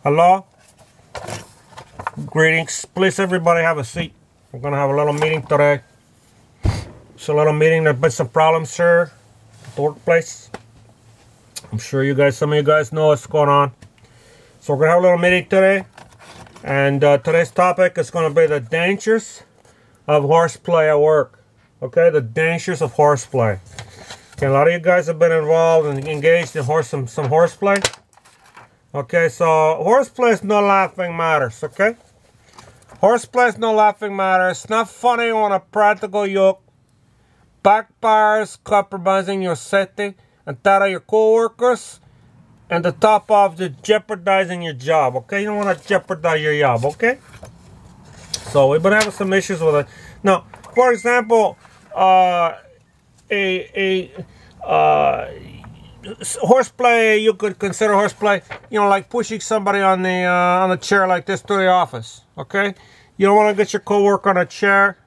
Hello? Greetings. Please, everybody have a seat. We're going to have a little meeting today. It's a little meeting. There's been some problems here at the workplace. I'm sure some of you guys know what's going on. So we're going to have a little meeting today. And today's topic is going to be the dangers of horseplay at work. Okay, the dangers of horseplay. Okay, a lot of you guys have been involved and engaged in some horseplay. Okay, so horseplay is no laughing matters, okay? Horseplay is no laughing matter. It's not funny on a practical yoke. Backfires, compromising your safety and that of your co-workers. And to top off, just jeopardizing your job, okay? You don't want to jeopardize your job, okay? So we've been having some issues with it. Now, for example, horseplay, you could consider horseplay, you know, like pushing somebody on the chair like this to the office, okay? You don't want to get your coworker on a chair.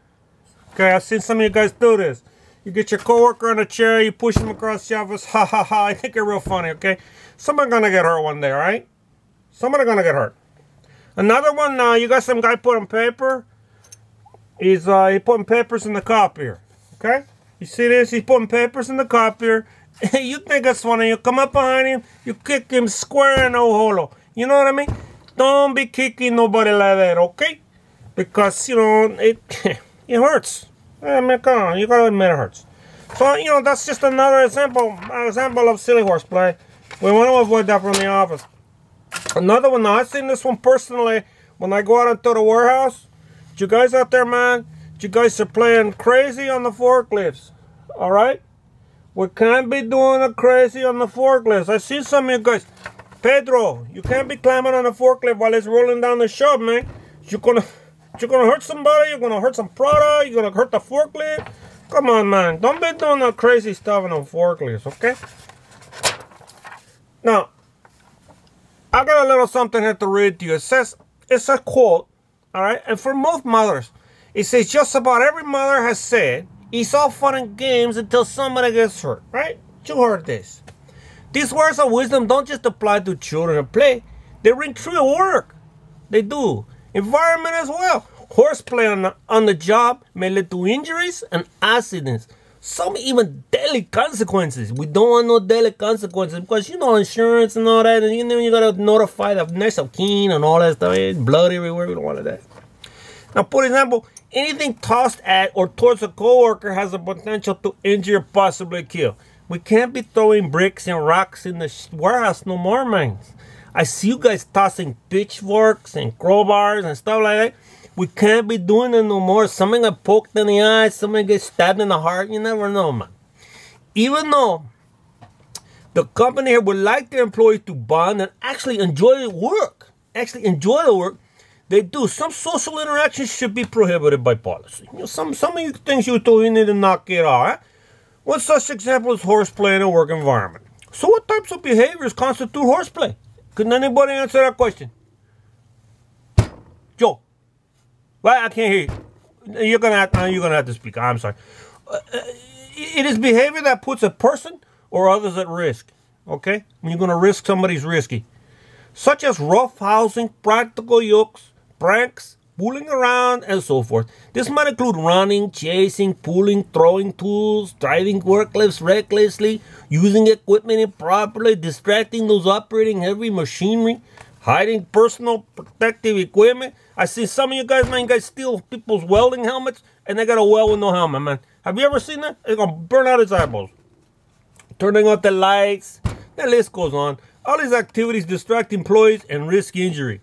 Okay, I've seen some of you guys do this. You get your coworker on a chair, you push him across the office, ha ha ha, I think you're real funny, okay? Somebody's gonna get hurt one day, right? Somebody's gonna get hurt. Another one, you got some guy putting paper. He's he putting papers in the copier, okay? You see this? He's putting papers in the copier. You think it's funny. You come up behind him, you kick him square in the holo. You know what I mean? Don't be kicking nobody like that, okay? Because, you know, it hurts. I mean, come on, you gotta admit it hurts. So, you know, that's just another example of silly horseplay. We want to avoid that from the office. Another one, now I've seen this one personally when I go out into the warehouse. You guys out there, man, you guys are playing crazy on the forklifts, all right? We can't be doing it crazy on the forklifts. I see some of you guys. Pedro, you can't be climbing on the forklift while it's rolling down the shop, man. You're gonna hurt somebody. You're gonna hurt some product. You're gonna hurt the forklift. Come on, man. Don't be doing that crazy stuff on the forklifts, okay? Now, I got a little something here to read to you. It says, it's a quote, all right? And for most mothers, it says just about every mother has said, it's all fun and games until somebody gets hurt, right? You heard this. These words of wisdom don't just apply to children and play. They ring true at work. They do. Environment as well. Horseplay on the job may lead to injuries and accidents. Some even deadly consequences. We don't want no deadly consequences because, you know, insurance and all that. And you know, you got to notify the next of kin and all that stuff. It's blood everywhere. We don't want that. Now, for example, anything tossed at or towards a coworker has the potential to injure or possibly kill. We can't be throwing bricks and rocks in the warehouse no more, man. I see you guys tossing pitchforks and crowbars and stuff like that. We can't be doing it no more. Somebody get poked in the eye, somebody get stabbed in the heart. You never know, man. Even though the company here would like their employees to bond and actually enjoy the work, they do. Some social interactions should be prohibited by policy. You know, some of you things you do, you need to knock it off. Eh? One such example is horseplay in a work environment. So what types of behaviors constitute horseplay? Can anybody answer that question? Joe. Well, I can't hear you. You're gonna have to speak. I'm sorry. It is behavior that puts a person or others at risk. Okay? When you're gonna risk, somebody's risky. Such as roughhousing, practical yokes, pranks, fooling around, and so forth. This might include running, chasing, pulling, throwing tools, driving forklifts recklessly, using equipment improperly, distracting those operating heavy machinery, hiding personal protective equipment. I see some of you guys, man, you guys steal people's welding helmets, and they got a weld with no helmet, man. Have you ever seen that? It's going to burn out his eyeballs. Turning off the lights. The list goes on. All these activities distract employees and risk injury.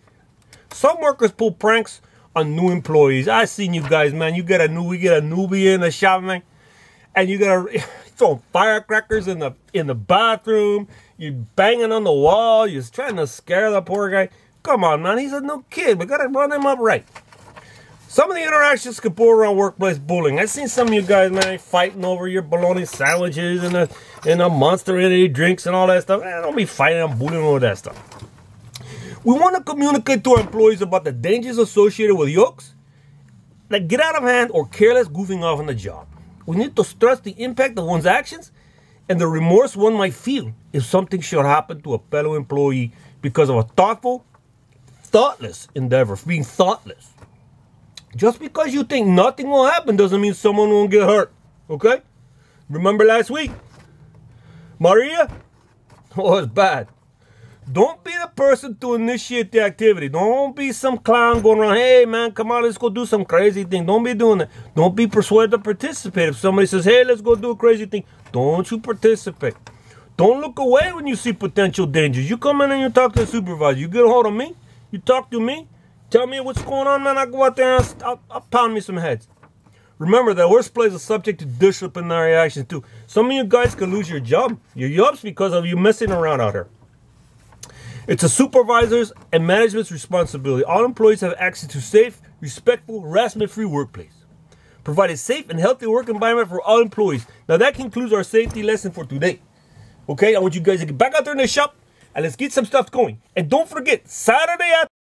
Some workers pull pranks on new employees. I seen you guys, man. We get a newbie in the shop, man, and you got to throw firecrackers in the bathroom. You're banging on the wall. You're trying to scare the poor guy. Come on, man. He's a new kid. We got to run him up right. Some of the interactions could border around workplace bullying. I've seen some of you guys, man, fighting over your bologna sandwiches and the Monster Energy drinks and all that stuff. Man, don't be fighting and bullying over that stuff. We want to communicate to our employees about the dangers associated with yokes that get out of hand or careless goofing off on the job. We need to stress the impact of one's actions and the remorse one might feel if something should happen to a fellow employee because of a thoughtful thoughtless endeavor, being thoughtless. Just because you think nothing will happen doesn't mean someone won't get hurt. Okay? Remember last week? Maria? Oh, it's bad. Don't be the person to initiate the activity. Don't be some clown going around, hey, man, come on, let's go do some crazy thing. Don't be doing that. Don't be persuaded to participate. If somebody says, hey, let's go do a crazy thing, don't you participate. Don't look away when you see potential dangers. You come in and you talk to the supervisor. You get a hold of me. You talk to me. Tell me what's going on, man. I go out there and I'll pound me some heads. Remember that horseplay is subject to disciplinary actions too. Some of you guys could lose your jobs because of you messing around out here. It's a supervisor's and management's responsibility. All employees have access to safe, respectful, harassment-free workplace. Provide a safe and healthy work environment for all employees. Now that concludes our safety lesson for today. Okay, I want you guys to get back out there in the shop and let's get some stuff going. And don't forget, Saturday afternoon.